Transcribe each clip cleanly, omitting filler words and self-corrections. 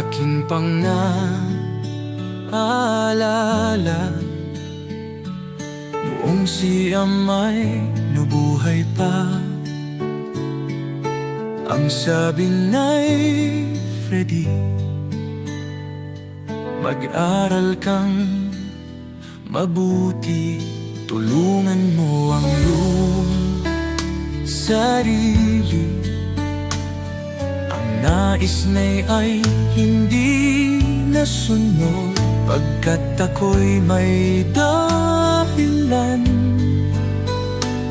akin pang naalala noong si Amay nabuhay pa. Ang sabi na'y Freddy, mag-aral kang mabuti, tulungan mo ang iyong sarili. Ang nais na'y ay hindi nasunod, pagkat ako'y may dahilan.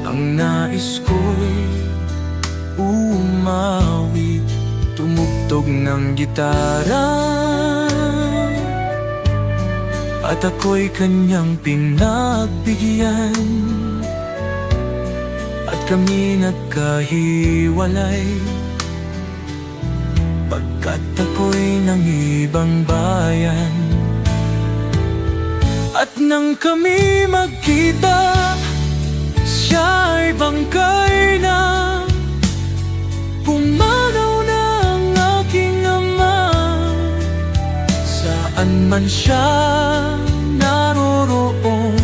Ang nais ko'y umawit, tumugtog ng gitara, at ako'y kanyang pinagbigyan. At kami nagkahiwalay, pagkat ako'y ng ibang bayan. At nang kami magkita, siya'y bangkay na. Pumanaw na ang aking ama, saan man siya naroroon.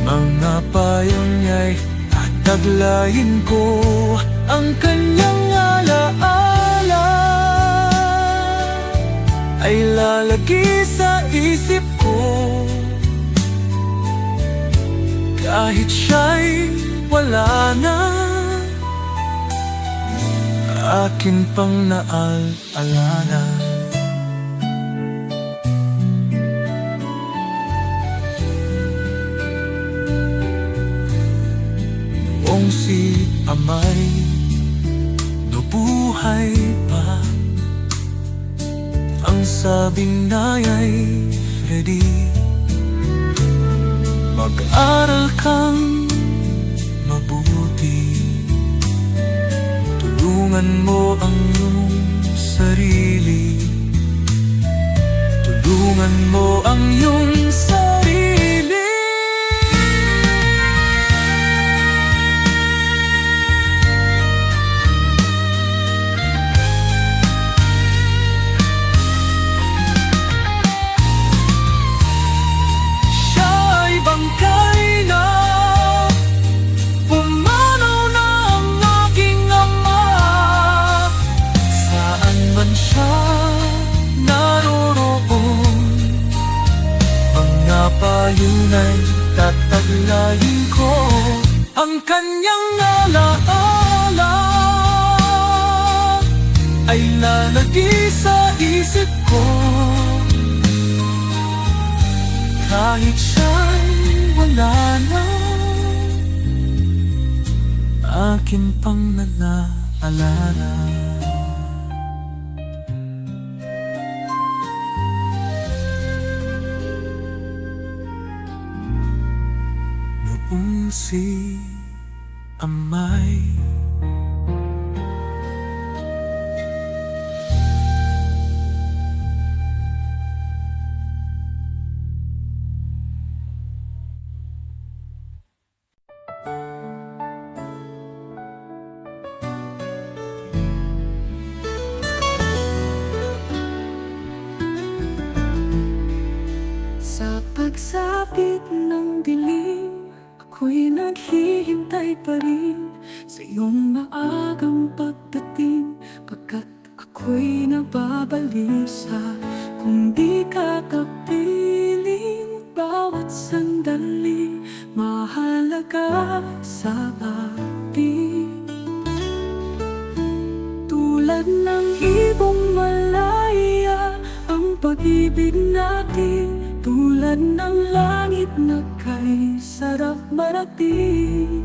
Mga payo niya'y tataglayin ko, ang kanyang alaala ay lalagi sa isip ko. Kahit siya'y wala na, akin pang naalala. Noong si Amay nabuhay pa, ang sabi na'y Freddy, mag-aral kang mabuti, tulungan mo ang iyong sarili. Tulungan mo ang iyong sarili. Siya'y bangkay na, pumanaw na ang aking ama, saan man siya naroroon. Mga payo na'y tataglayin ko, ang kanyang alaala ay lalagi sa isip ko. Kahit siya'y wala na, akin pang nalaalala. Noong si Amay sa pagsapit ng dilim, ako'y naghihintay pa rin sa iyong maagang pagdating, pagkat ako'y nababalisa kung di ka kapiling. Bawat sandali mahalaga sa akin, tulad ng ibong malaya ang pag-ibig natin. Tulad ng langit na kay sarap marating,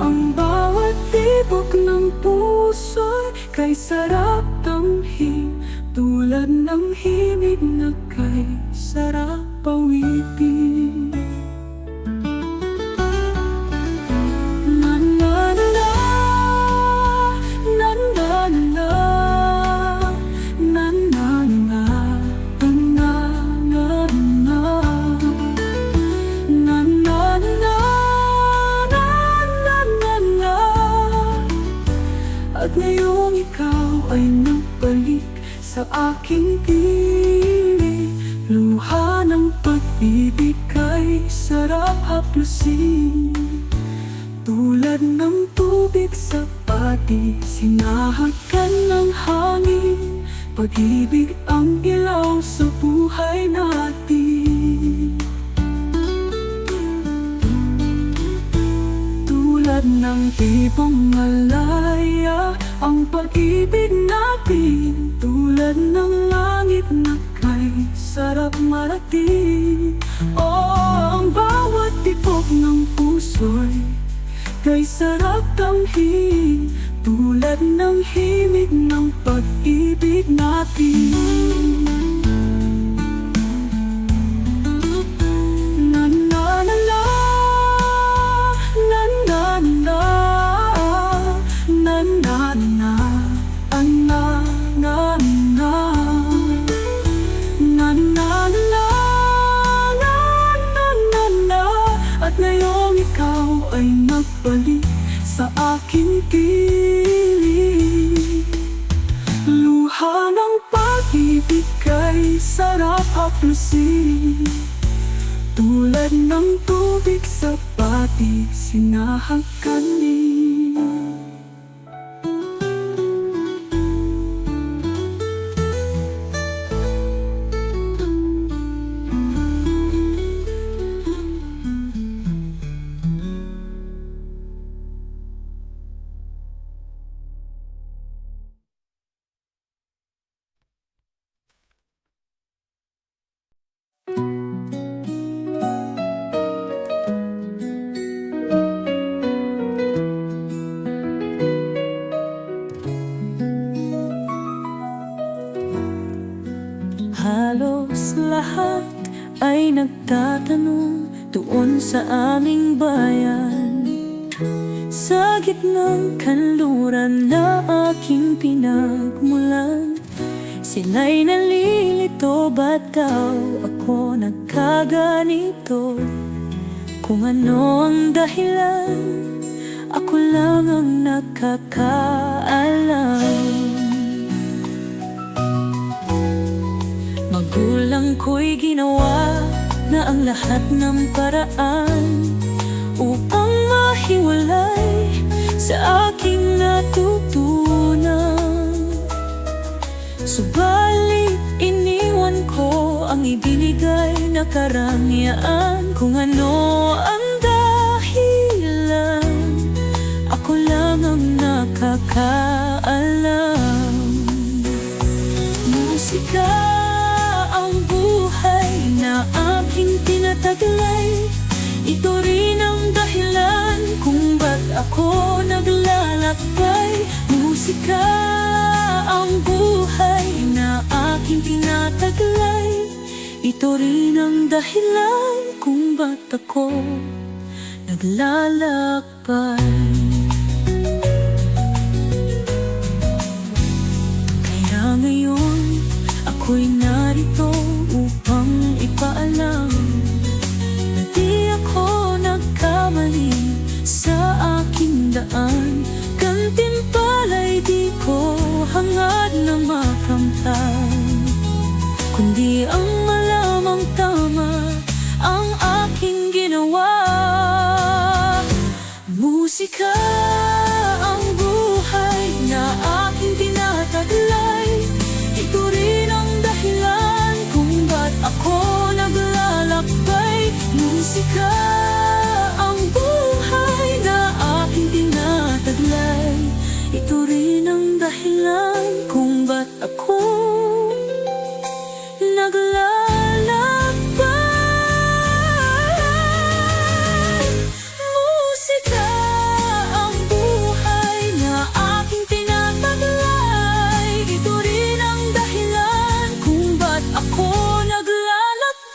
ang bawat tibok ng puso'y kay sarap damhin. Tulad ng himig na kay sarap awitin. Na na na na, na na na na, na na na. At ngayong ikaw ay nagbalik sa aking piling. Luha ng pag-ibig kay sarap haplusin. Tulad ng tubig sa pati, sinahagan ng hangin. Pag-ibig ang ilaw sa buhay natin. Tulad ng tibong malaya ang pag-ibig natin. Tulad ng langit na kay sarap marating. Oh, ang bawat tibok ng puso'y kay sarap tamhin. Tulad ng himig ng pag-ibig natin. Na na na na, na na na, na na na, na na na, na na na, na na. At ngayong ikaw ay nagbalik sa aking piling. Luha ng pag-ibig kay sarap haplusin. Tulad ng tubig sa pati, sinahaganin. Halos lahat ay nagtatanong doon sa aming bayan. Sa gitnang kanluran na aking pinagmulan, sila'y nalilito, ba't daw ako nagkaganito? Kung ano ang dahilan, ako lang ang nakakaalam. Magulang ko'y ginawa na ang lahat ng paraan upang mahiwalay sa aking natutunan. Subalit iniwan ko ang ibinigay na karangyaan. Kung ano ang dahilan, ako lang ang nakakaalam. Musika ang buhay na aking tinataglay. Ito rin ang dahilan kung ba't ako naglalakbay. Musika ang buhay na aking tinataglay. Ito rin ang dahilan kung ba't ako naglalakbay. Kaya ngayon ako'y narito upang ipaalam na di ako nagkamali sa aking daan. Gantimpala'y di ko hangad na makamtan, kundi ang malamang tama ang aking ginawa. Musika ang buhay na aking tinataglay. Ito rin ang dahilan kung ba't ako naglalakbay. Musika ang buhay na aking tinataglay. Ito rin ang dahilan kung ba't ako naglalakbay. Musika ang buhay na aking tinataglay. Ito rin ang dahilan kung ba't ako naglalakbay.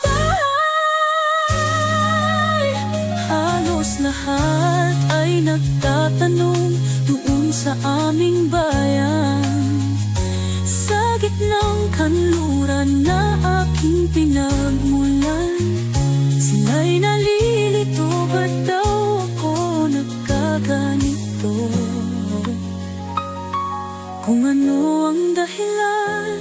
Halos lahat ay nagtatanong doon sa aming bayan. Sa gitnang kanluran na aking pinagmulan, sila'y nalilito, ba't daw ako nagkaganito? Kung ano ang dahilan,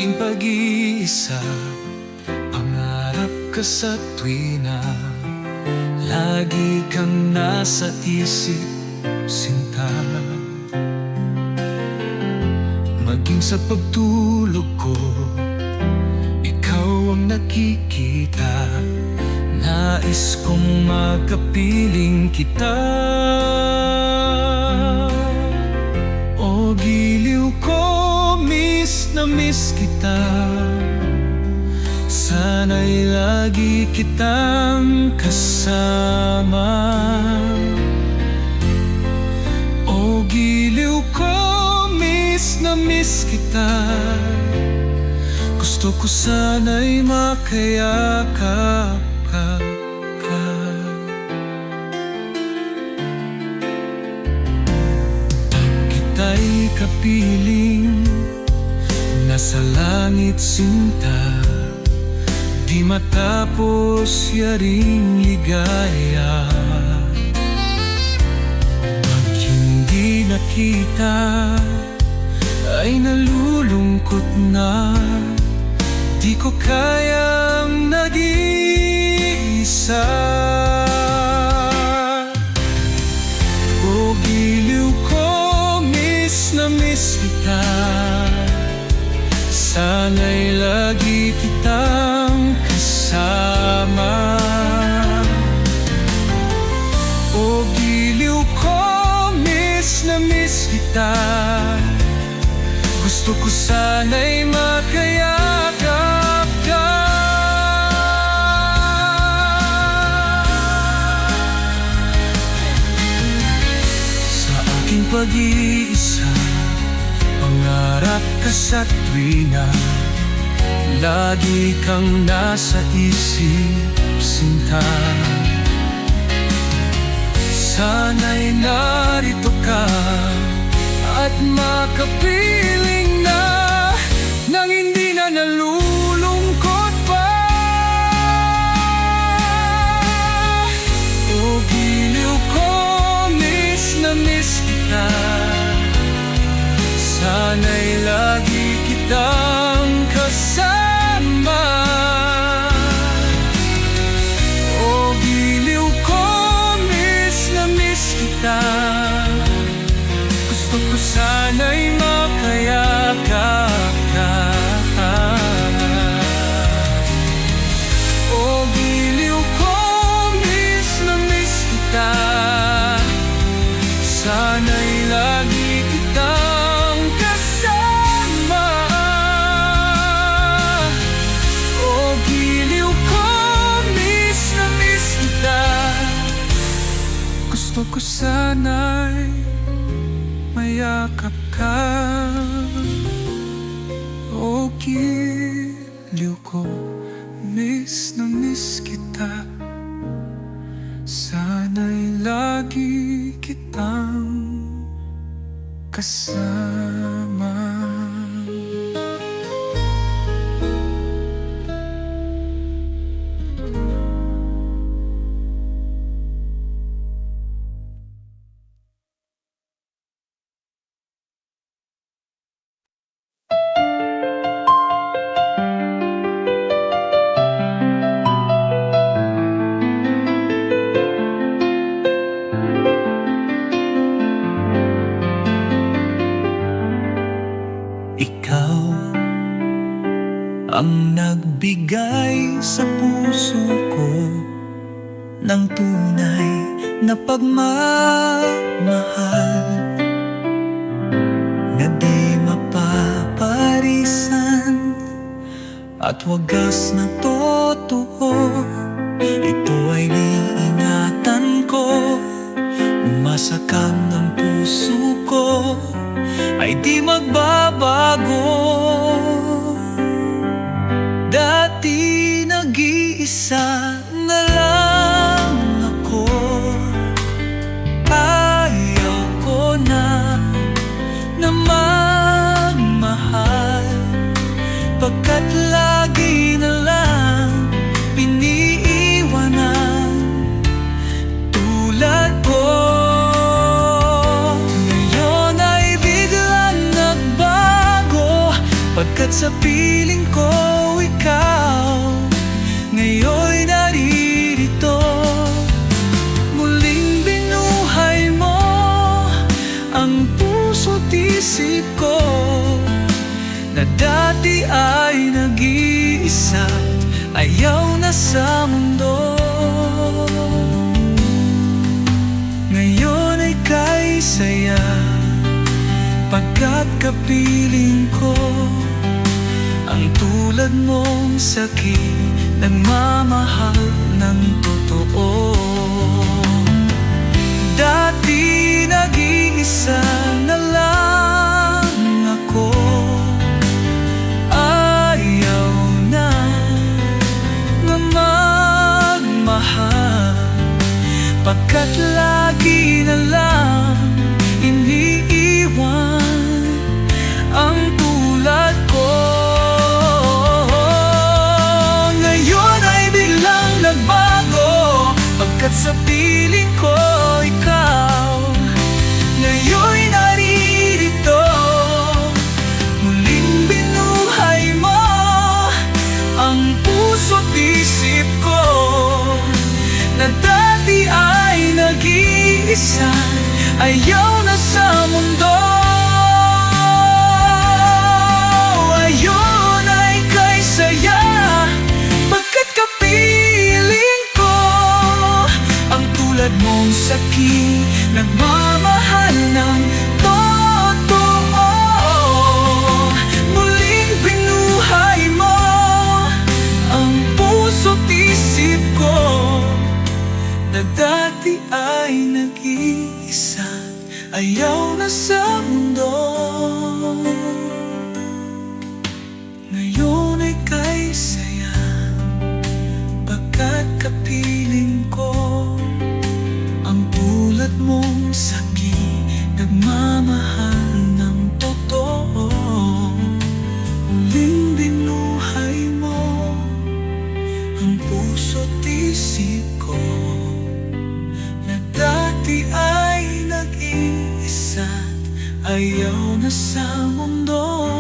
aking pag-iisa, pangarap ka sa tuwina, lagi kang nasa isip, sinta. Maging sa pagtulog ko, ikaw ang nakikita. Nais kong makapiling kita. O giliw ko, miss na miss kita. Sana'y lagi kitang kasama. O giliw ko, miss na miss kita. Gusto ko sana'y makayakap ka. Pag kita'y kapiling, nasa langit sinta, di matapos yaring ligaya. Pag hindi nakita, ay nalulungkot na. Di ko kayang nag-iisa. O giliw ko, miss na miss kita. Sana'y lagi kitang kasama. O giliw ko, miss na miss kita. Gusto ko sana'y makayakap ka. Sa aking pag-iisa, pangarap ka sa tuwina, lagi kang nasa isip, sinta. Sana'y narito ka at makapiling na, nang hindi na nalulungkot pa. O giliw ko, miss na miss kita. Sana'y lagi kitang kasama. O giliw ko, miss na miss kita. Gusto ko sana'y makayakap ka. O giliw ko, miss na miss kita. Sana'y lagi kitang kasama. O giliw ko, miss na miss kita. Gusto ko sana'y mayakap ka. O giliw ko, miss na miss kita. Sana'y lagi kitang kasama. Ikaw ang nagbigay sa puso ko ng tunay na pagmamahal, na di mapaparisan at wagas na totoo. Ito ay iingatan ko, umasa kang ang puso ko ay di magbabago. Dati nag-iisa na lang ako, ayaw ko na magmahal, pagkat lagi na lang piniiwanan tulad ko. Ngayon ay biglang nagbago, pagkat sa piling isip ko na dati ay nag-iisa, ayaw na sa mundo. Ngayon ay kay saya, pagkat kapiling ko ang tulad mong sakit, nagmamahal ng totoo. Dati nag-iisa na lang ako, ayaw na magmahal, pagkat lagi na lang iniiwan ang tulad ko. Ngayon ay biglang nagbago, pagkat sa piling ko ikaw ngayon'y naririto. Muling binuhay mo ang puso't isip ko na dati ay nag-iisa, ayaw na sa mundo. Ngayon ay kay saya, pagkat kapiling ko ang tulad mong sakit, nagmamahal ng totoo. Muling binuhay mo ang puso't isip ko na dati ay nag-iisa, ayaw na sa mundo. Ngayon ay kay saya, pagkat kapiling ko ang tulad mong sakit, nagmamahal ng totoo. Muling binuhay mo ang puso't isip ko na dati ay nag-iisa, ayaw na sa mundo.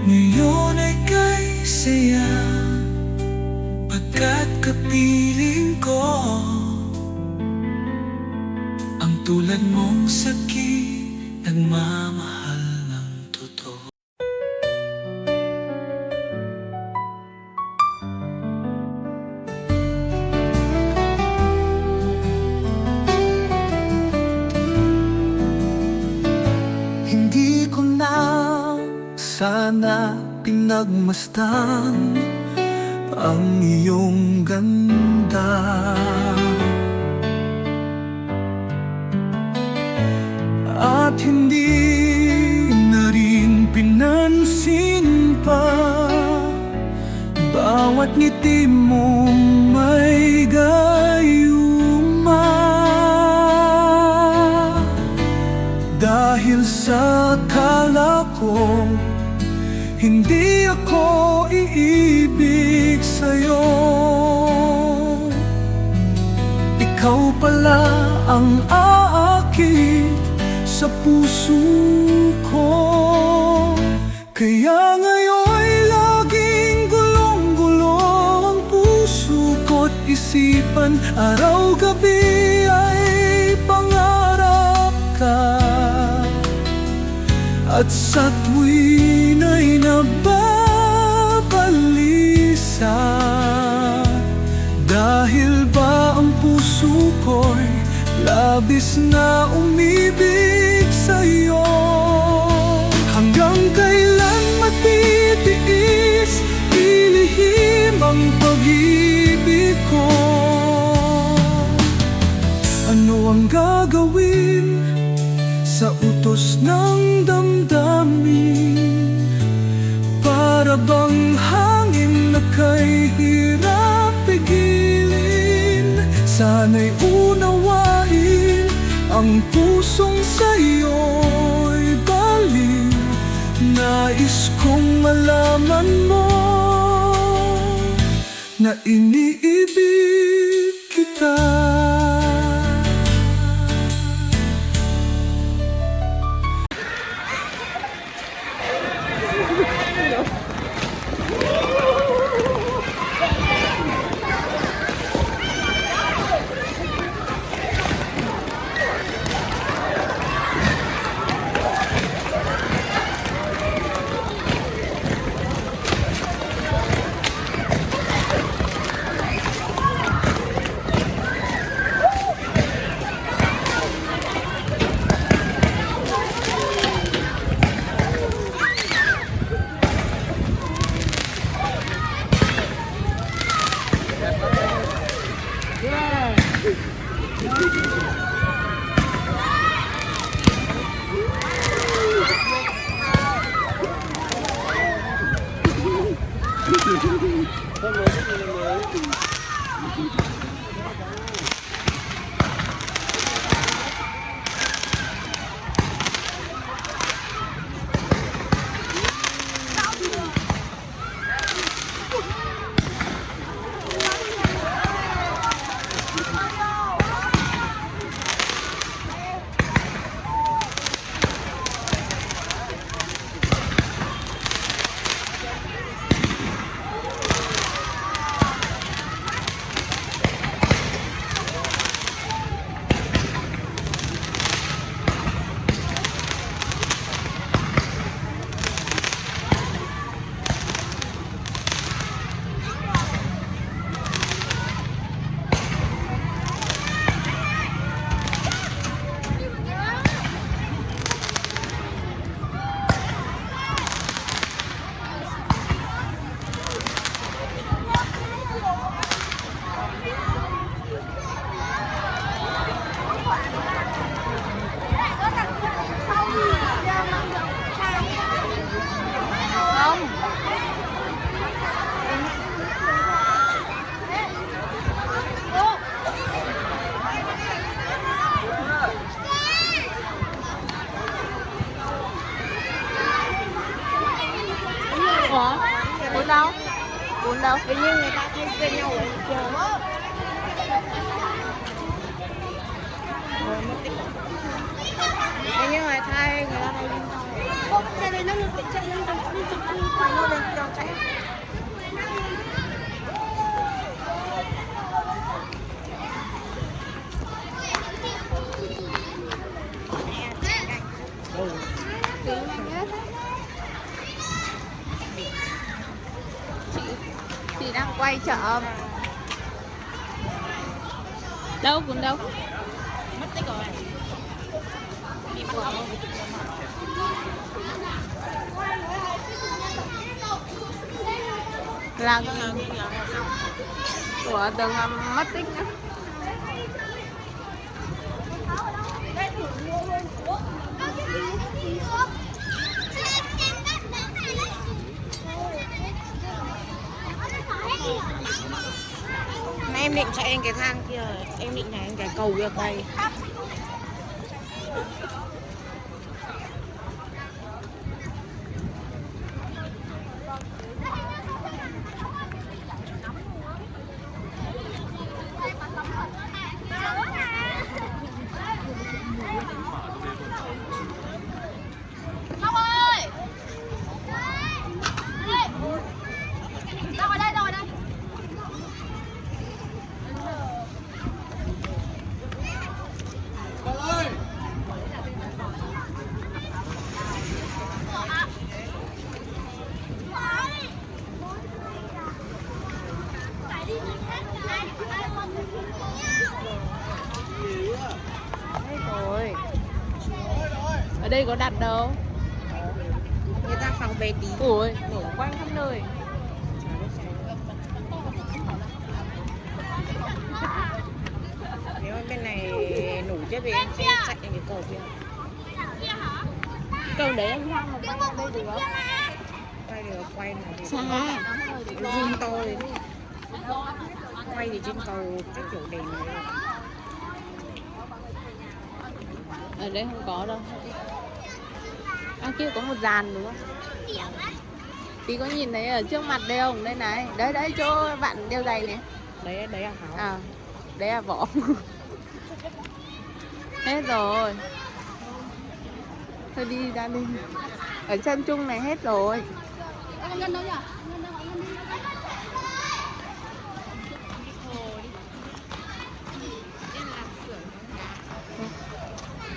Ngayon ay kay saya, pagkat kapiling ko ang tulad mong sakit, nagmamahal ng totoo. Hindi ko na sana pinagmasdan ang iyong ganda. At hindi na rin pinansin pa bawat ngiti mong may gayuma. Dahil sa akala ko hindi ako iibig sa'yo, ikaw pala ang aakit sa puso ko. Kaya ngayon'y laging gulong-gulo ang puso ko't isipan, araw-gabi ay pangarap ka. At sa tuwin ay nababalisa, dahil ba ang puso ko'y labis na umibig sa'yo. Hanggang kailan matitiis, ilihim ang pag-ibig ko? Ano ang gagawin sa utos ng damdamin? Para bang hangin na kay hirap pigilin? Sana'y unawain ang pusong sa'yo'y baliw. Nais kong malaman mo na iniibig kita. Ủa? Cuốn đâu? Cuốn đâu? Tự nhiên người ta thay phiên nhau ở trường. Thế nhưng mà thay người ta thay liên tục. Không, cái này nó được chạy liên tục nó lên cho chạy. Chị đang quay chợ. Đâu cuốn đâu? Mất tích rồi. Bị bắt cóc. Là của từng mất tích nữa. Mà em định chạy lên cái thang kia, em định nhảy lên cái cầu kia đây. Rồi. Ở đây có đặt đâu. Người ta phòng về tí. Ủi, nổ quanh khắp nơi. Nếu bên này nổ tiếp thì em sẽ chạy lên cái cầu kia. Cầu đấy em hoang mà quay ở đây được không? Quay được quay này thì Xa. zoom to lên. Quay thì trên cầu cái kiểu đèn này. Ở đây không có đâu. À kia có một dàn đúng không? Tí có nhìn thấy ở trước mặt đây không? Đây này. Đấy đấy chỗ bạn đeo giày này. Đấy là Thảo. À, đấy là vỏ. Hết rồi. Thôi đi ra đi. Ở chân trung này hết rồi.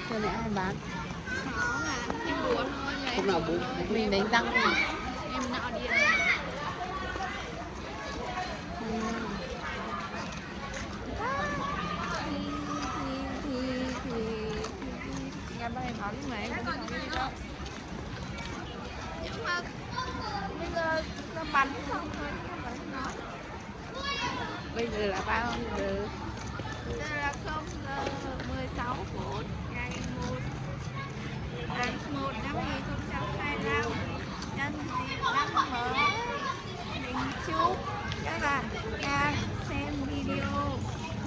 Giờ này ai bán? Không nào bố. Mình đánh răng thì Em nọ đi. nghe bác em nói lúc này em không nói gì đâu. Nhưng mà bây giờ nó bắn xong rồi em vẫn nói. Bây giờ là bao giờ? Giờ là 0 giờ 16 phút ngày 1 tháng 1 năm 2025. Nhân dịp năm mới, mình chúc các bạn đang xem video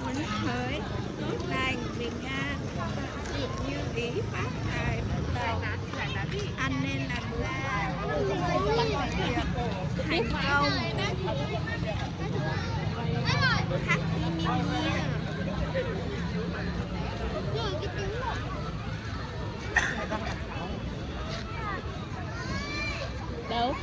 muốn khởi tốt lành, bình an, thật sự như ý, phát tài bắt đầu, ăn nên làm ra, việc thành công. Happy New Year. Đâu?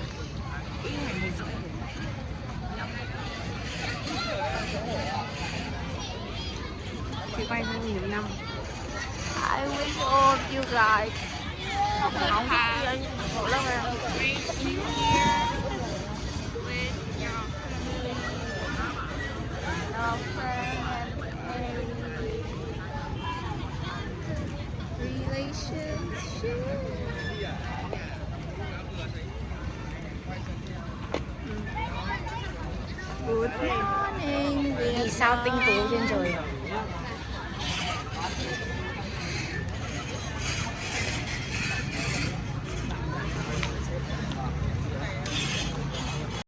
Chị quay hơn nhiều năm. I wish all of you guys Không biết gì anh khổ lắm à. great New Year with your family, your friends, and relationship. Good morning, Vì sao tinh tú trên trời?